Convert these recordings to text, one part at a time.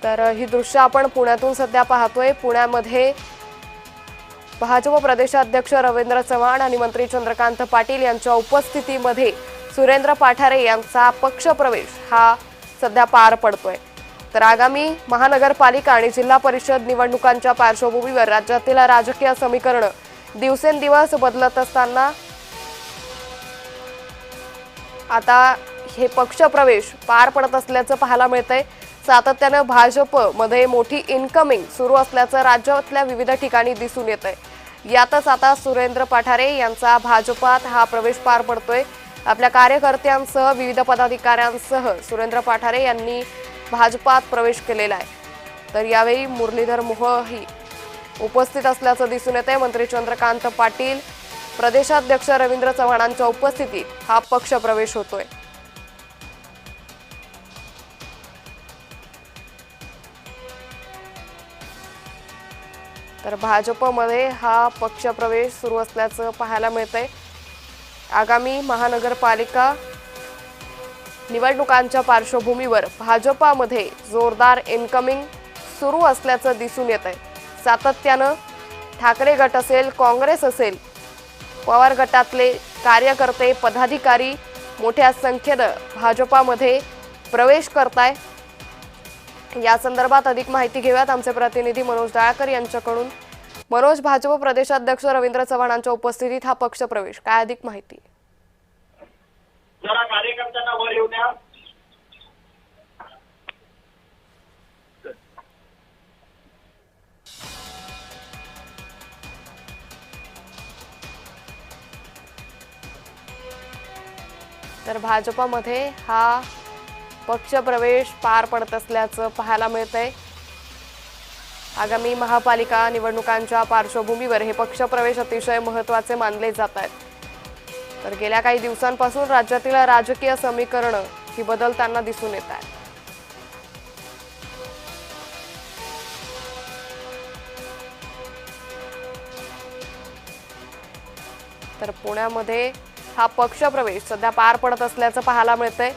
तर ही दृश्य आपण पुण्यातून सध्या पाहतोय। पुण्यामध्ये भाजप प्रदेशाध्यक्ष रवींद्र चव्हाण आणि मंत्री चंद्रकांत पाटील यांच्या उपस्थितीमध्ये सुरेंद्र पाठारे यांचा पक्षप्रवेश हा सध्या पार पडतोय। तर आगामी महानगरपालिका आणि जिल्हा परिषद निवडणुकांच्या पार्श्वभूमीवर राज्यातील राजकीय समीकरण दिवसेंदिवस बदलत असताना आता हे पक्षप्रवेश पार पडत असल्याचं पाहायला मिळतंय। सातत्याने भाजपमध्ये मोठी इनकमिंग सुरू असल्याचं राज्यातल्या विविध ठिकाणी दिसून येतंय। यातच आता सुरेंद्र पाठारे यांचा भाजपात हा प्रवेश पार पडतोय। आपल्या कार्यकर्त्यांसह विविध पदाधिकाऱ्यांसह सुरेंद्र पाठारे यांनी भाजपात प्रवेश केलेला आहे। तर यावेळी मुरलीधर मोहोळ उपस्थित असल्याचं दिसून येतंय। मंत्री चंद्रकांत पाटील, प्रदेशाध्यक्ष रवींद्र चव्हाणांच्या उपस्थितीत हा पक्षप्रवेश होतोय। तर भाजपमध्ये हा पक्षप्रवेश सुरू असल्याचं पाहायला मिळतंय। आगामी महानगरपालिका निवडणुकांच्या पार्श्वभूमीवर भाजपमध्ये जोरदार इनकमिंग सुरू असल्याचं दिसून येतंय। सातत्यानं ठाकरे गट असेल, काँग्रेस असेल, पवार गटातले कार्यकर्ते, पदाधिकारी मोठ्या संख्येनं भाजपमध्ये प्रवेश करताय। या संदर्भात अधिक माहिती घेऊयात आमचे प्रतिनिधी मनोज डाळकर यांच्याकडून। मनोज, भाजप प्रदेशाध्यक्ष रवींद्र चव्हाणांच्या उपस्थितीत हा पक्षप्रवेश, काय अधिक माहिती? जरा कार्यकर्त्यांना वर येऊ द्या। तर भाजपमध्ये हा पक्षप्रवेश पार पडत असल्याचं पाहायला मिळतंय। आगामी महापालिका निवडणुकांच्या पार्श्वभूमीवर हे पक्षप्रवेश अतिशय महत्त्वाचे मानले जात आहेत। तर गेल्या काही दिवसांपासून राज्यातील राजकीय समीकरण ही बदलताना दिसून येत आहे। तर पुण्यामध्ये हा पक्षप्रवेश सध्या पार पडत असल्याचं पाहायला मिळतंय।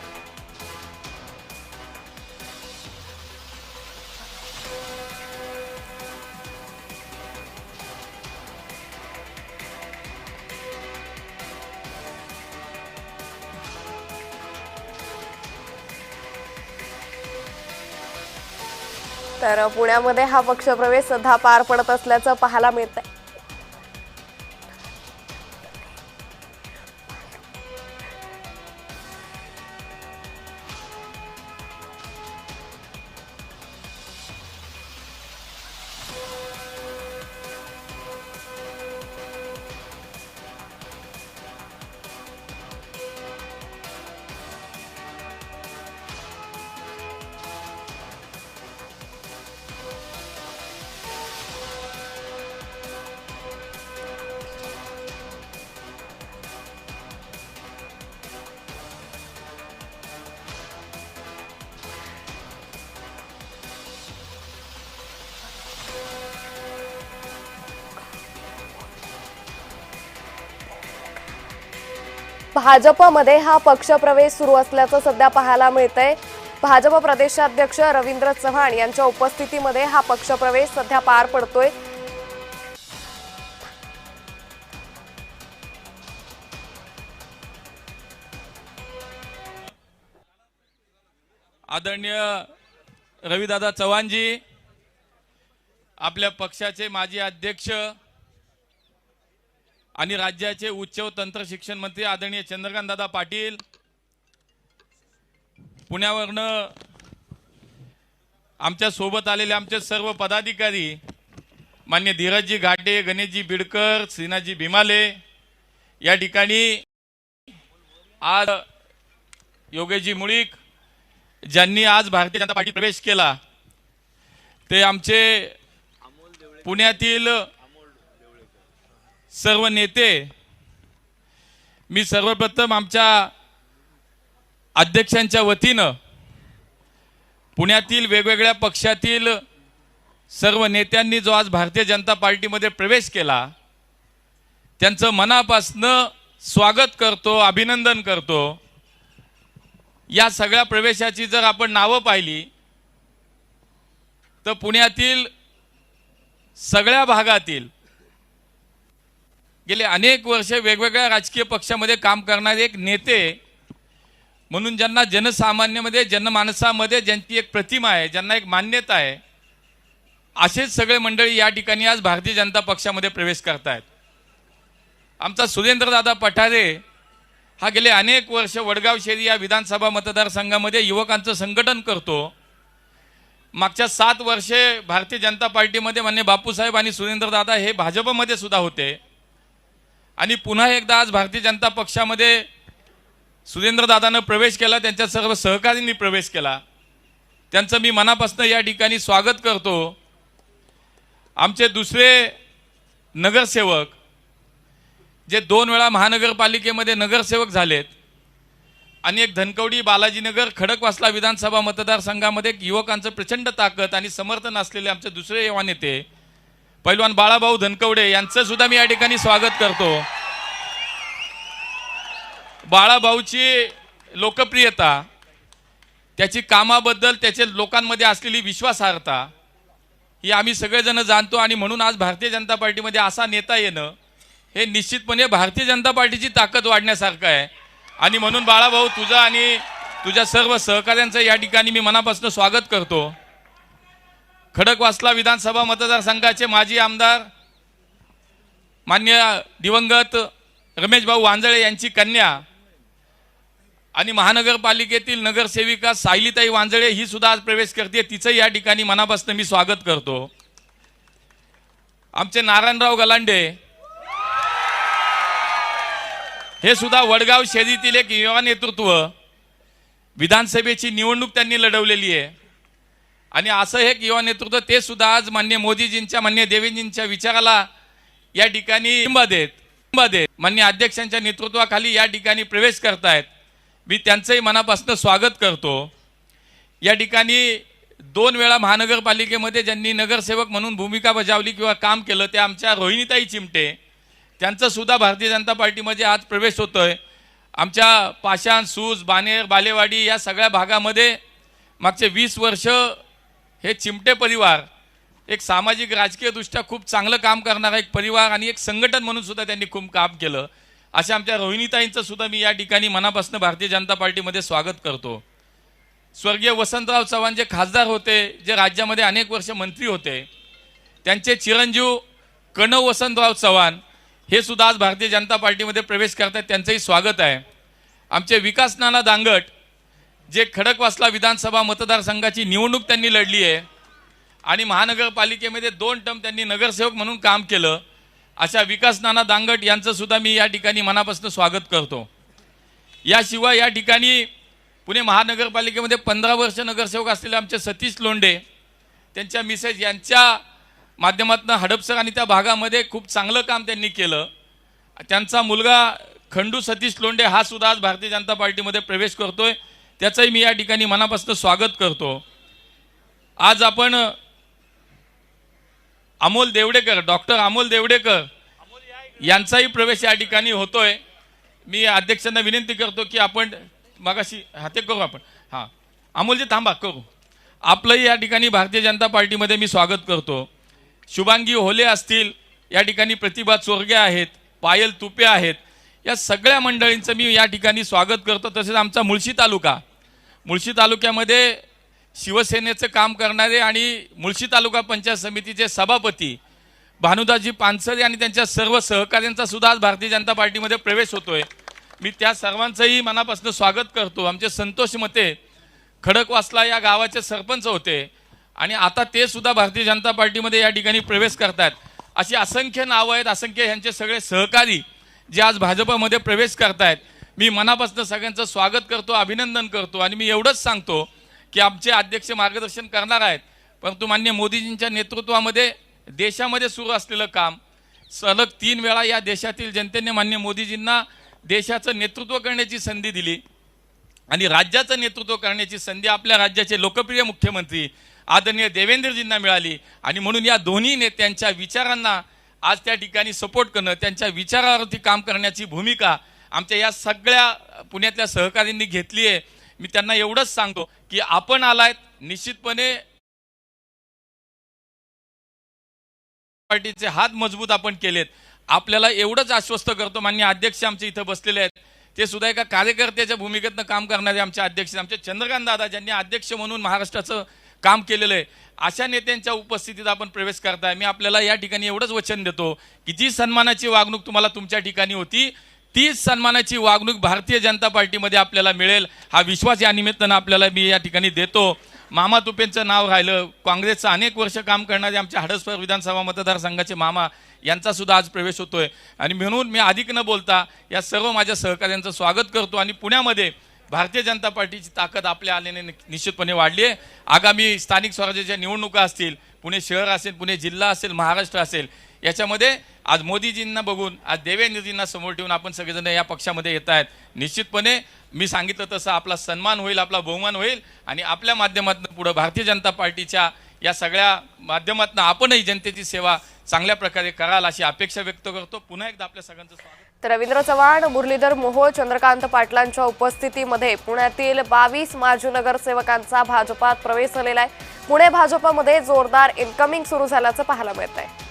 तर पुण्यामध्ये हा पक्षप्रवेश सध्या पार पडत असल्याचं पाहायला मिळतंय। भाजपमध्ये हा पक्षप्रवेश सुरू असल्याचं सध्या पाहायला मिळतंय। भाजप प्रदेशाध्यक्ष रवींद्र चव्हाण यांच्या उपस्थितीमध्ये हा पक्षप्रवेश सध्या पार पडतोय। आदरणीय रविदादा चव्हाणजी, आपल्या पक्षाचे माजी अध्यक्ष आणि राज्याचे उच्च व तंत्र शिक्षण मंत्री आदरणीय चंद्रकांत दादा पाटील, पुण्यावरनं आमच्या सोबत आलेले आमचे सर्व पदाधिकारी मान्य धीरजजी घाटे, गणेशजी बिडकर, श्रीनाथजी भीमाले, या ठिकाणी आज योगेशजी मुळीक ज्यांनी आज भारतीय जनता पार्टी प्रवेश केला ते आमचे पुण्यातील सर्व नेते। मी सर्वप्रथम आमच्या अध्यक्षांच्या वतीनं पुण्यातील वेगवेगळ्या पक्षातील सर्व नेत्यांनी जो आज भारतीय जनता पार्टीमध्ये प्रवेश केला त्यांचं मनापासनं स्वागत करतो, अभिनंदन करतो। या सगळ्या प्रवेशाची जर आपण नावं पाहिली तर पुण्यातील सगळ्या भागातील गेले अनेक वर्षे वेगवेगळ्या राजकीय पक्षामध्ये काम करणारे एक नेते म्हणून ज्यांना जनसामान्यामध्ये जनमानसामध्ये ज्यांची एक प्रतिमा आहे, ज्यांना एक मान्यता आहे, असेच सगळे मंडळी या ठिकाणी आज भारतीय जनता पक्षामध्ये प्रवेश करतायत. आमचा सुरेंद्रदादा पठारे हा गेले अनेक वर्ष वडगाव शेरी या विधानसभा मतदारसंघामध्ये युवकांचं संघटन करतो. मागच्या 7 वर्षे भारतीय जनता पार्टीमध्ये मान्य बापूसाहेब आणि सुरेंद्रदादा हे भाजपमध्ये सुद्धा होते आणि पुन्हा एकदा आज भारतीय जनता पक्षामध्ये सुरेंद्रदादानं प्रवेश केला, त्यांच्या सर्व सहकाऱ्यांनी प्रवेश केला. त्यांचं मी मनापासून या ठिकाणी स्वागत करतो. आमचे दुसरे नगरसेवक जे 2 वेळा महानगरपालिकेमध्ये नगरसेवक झालेत आणि एक धनकवडी बालाजीनगर खडकवासला विधानसभा मतदारसंघामध्ये युवकांचं प्रचंड ताकद आणि समर्थन असलेले आमचे दुसरे युवा नेते पैलवान बाळाभाऊ धनकवडे यांचं सुद्धा मी या ठिकाणी स्वागत करतो. बाळाभाऊची लोकप्रियता, त्याची कामाबद्दल त्याचे लोकांमध्ये असलेली विश्वासार्हता ही आम्ही सगळेजण जाणतो आणि म्हणून आज भारतीय जनता पार्टीमध्ये असा नेता येणं हे निश्चितपणे भारतीय जनता पार्टीची ताकद वाढण्यासारखं आहे. आणि म्हणून बाळाभाऊ तुझं आणि तुझ्या सर्व सहकाऱ्यांचं या ठिकाणी मी मनापासून स्वागत करतो. खडकवासला विधानसभा मतदारसंघाचे माजी आमदार मान्य दिवंगत रमेश भाऊ वांजळे यांची कन्या आणि महानगरपालिकेतील नगरसेविका सायलीताई वांजळे ही सुद्धा आज प्रवेश करते. तिचं या ठिकाणी मनापासून मी स्वागत करतो. आमचे नारायणराव गलांडे हे सुद्धा वडगाव शहरीतील एक युवा नेतृत्व, विधानसभेची निवडणूक त्यांनी लढवलेली आहे आणि असं एक युवा नेतृत्व ते सुद्धा आज मान्य मोदीजींच्या मान्य देवेंजींच्या विचाराला या ठिकाणी पाठिंबा देत मान्य अध्यक्षांच्या नेतृत्वाखाली या ठिकाणी प्रवेश करतायत. मी त्यांचंही मनापासून स्वागत करतो. या ठिकाणी 2 वेळा महानगरपालिकेमध्ये ज्यांनी नगरसेवक म्हणून भूमिका बजावली किंवा काम केलं ते आमच्या रोहिणीताई चिमटे, त्यांचा सुद्धा भारतीय जनता पार्टीमध्ये आज प्रवेश होतोय. आमच्या पाषाण, सूज, बानेर, बालेवाडी या सगळ्या भागामध्ये मागचे 20 वर्ष हे चिमटे परिवार एक सामाजिक राजकीय दृष्ट्या खूप चांगलं काम करणारा एक परिवार आणि एक संघटन म्हणून सुद्धा त्यांनी खूप काम केलं. अशा आमच्या रोहिणीताईंचं सुद्धा मी या ठिकाणी मनापासून भारतीय जनता पार्टीमध्ये स्वागत करतो. स्वर्गीय वसंतराव चव्हाण जे खासदार होते, जे राज्यामध्ये अनेक वर्ष मंत्री होते, त्यांचे चिरंजीव कणव वसंतराव चव्हाण हे सुद्धा आज भारतीय जनता पार्टीमध्ये प्रवेश करतात. त्यांचंही स्वागत आहे. आमचे विकास नाना दांगट जे खडकवासला विधानसभा मतदारसंघाची निवडणूक त्यांनी लढली आहे आणि महानगरपालिकेमध्ये 2 टर्म त्यांनी नगरसेवक म्हणून काम केलं, अशा विकास नाना दांगट यांचं सुद्धा मी या ठिकाणी मनापासून स्वागत करतो. याशिवाय या ठिकाणी पुणे महानगरपालिकेमध्ये 15 वर्ष नगरसेवक असलेले आमचे सतीश लोंढे, त्यांच्या मिसेस यांच्या माध्यमातून हडपसर आणि त्या भागामध्ये खूप चांगलं काम त्यांनी केलं. त्यांचा मुलगा खंडू सतीश लोंढे हा सुद्धा आज भारतीय जनता पार्टीमध्ये प्रवेश करतोय. त्याचंही मी या ठिकाणी मनापासून स्वागत करतो. आज आपण अमोल देवडेकर, डॉक्टर अमोल देवडेकर यांचाही प्रवेश या ठिकाणी होतोय. मी अध्यक्षांना विनंती करतो की आपण मगाशी हाते करू आपण. हां अमोलजी थांबा करू. आपलंही या ठिकाणी भारतीय जनता पार्टीमध्ये मी स्वागत करतो. शुभांगी होले असतील, या ठिकाणी प्रतिभा चोरगे आहेत, पायल तुपे आहेत, या सगळ्या मंडळींचं मी या ठिकाणी स्वागत करतो. तसेच आमचा मुळशी तालुक्यामध्ये शिवसेनेचं काम करणारे आणि मुळशी तालुका पंचायत समितीचे सभापती भानुदासजी पानसरे आणि त्यांच्या सर्व सहकाऱ्यांचा सुद्धा आज भारतीय जनता पार्टीमध्ये प्रवेश होतोय. मी त्या सर्वांचंही मनापासून स्वागत करतो. आमचे संतोष मते खडकवासला या गावाचे सरपंच होते आणि आता ते सुद्धा भारतीय जनता पार्टीमध्ये या ठिकाणी प्रवेश करतात. अशी असंख्य नावं आहेत, असंख्य यांचे सगळे सहकारी जे आज भाजपमध्ये प्रवेश करतायत. मी मनापासून सगळ्यांचं स्वागत करतो, अभिनंदन करतो आणि मी एवढंच सांगतो की आमचे अध्यक्ष मार्गदर्शन करणार आहेत, परंतु मान्य मोदीजींच्या नेतृत्वामध्ये देशामध्ये सुरू असलेलं काम सलग 3 वेळा या देशातील जनतेने मान्य मोदीजींना देशाचं नेतृत्व करण्याची संधी दिली आणि राज्याचं नेतृत्व करण्याची संधी आपल्या राज्याचे लोकप्रिय मुख्यमंत्री आदरणीय देवेंद्रजींना मिळाली आणि म्हणून या दोन्ही नेत्यांच्या विचारांना आज त्या ठिकाणी सपोर्ट करणं, त्यांच्या विचारावरती काम करण्याची भूमिका आमच्या या सगळ्या पुण्यातल्या सहकाऱ्यांनी घेतली आहे. मी त्यांना एवढंच सांगतो की आपण आलायत, निश्चितपणे पार्टीचे हात मजबूत आपण केलेत. आपल्याला एवढंच आश्वस्त करतो, माननीय अध्यक्ष आमचे इथं बसलेले आहेत, ते सुद्धा एका कार्यकर्त्याच्या भूमिकेतनं काम करणारे आमचे अध्यक्ष, आमचे चंद्रकांत दादा, ज्यांनी अध्यक्ष म्हणून महाराष्ट्राचं काम केलेलं आहे, अशा नेत्यांच्या उपस्थितीत आपण प्रवेश करताय. मी आपल्याला या ठिकाणी एवढंच वचन देतो की जी सन्मानाची वागणूक तुम्हाला तुमच्या ठिकाणी होती, तीच सन्मानाची वागणूक भारतीय जनता पार्टीमध्ये आपल्याला मिळेल, हा विश्वास या निमित्तानं आपल्याला मी या ठिकाणी देतो. मामा तुपेंचं नाव राहिलं, काँग्रेसचं अनेक वर्ष काम करणारे आमच्या हडसपर विधानसभा मतदारसंघाचे मामा यांचा सुद्धा आज प्रवेश होतोय. आणि म्हणून मी अधिक न बोलता या सर्व माझ्या सहकाऱ्यांचं स्वागत करतो. आणि पुण्यामध्ये भारतीय जनता पार्टीची ताकद आपल्या आल्याने निश्चितपणे वाढली आहे. आगामी स्थानिक स्वराज्याच्या निवडणुका असतील, पुणे शहर असेल, पुणे जिल्हा असेल, महाराष्ट्र असेल, याच्यामध्ये आज मोदीजींना बघून, आज देवेंद्रजींना समोर ठेवून आपण सगळेजण या पक्षामध्ये येत आहेत. निश्चितपणे मी सांगितलं तसं आपला सन्मान होईल, आपला बहुमान होईल. आणि आपल्या माध्यमातून पुढे भारतीय जनता पार्टीच्या या सगळ्या माध्यमातून आपणही जनतेची सेवा चांगल्या प्रकारे कराल अशी अपेक्षा व्यक्त करतो. पुन्हा एकदा आपल्या सगळ्यांचं स्वागत. तर रवींद्र चव्हाण, मुरलीधर मोहोळ, चंद्रकांत पाटलांच्या उपस्थितीमध्ये पुण्यातील 22 माजी नगरसेवकांचा भाजपात प्रवेश झालेला आहे. पुणे भाजपमध्ये जोरदार इनकमिंग सुरू झाल्याचं पाहायला मिळत आहे.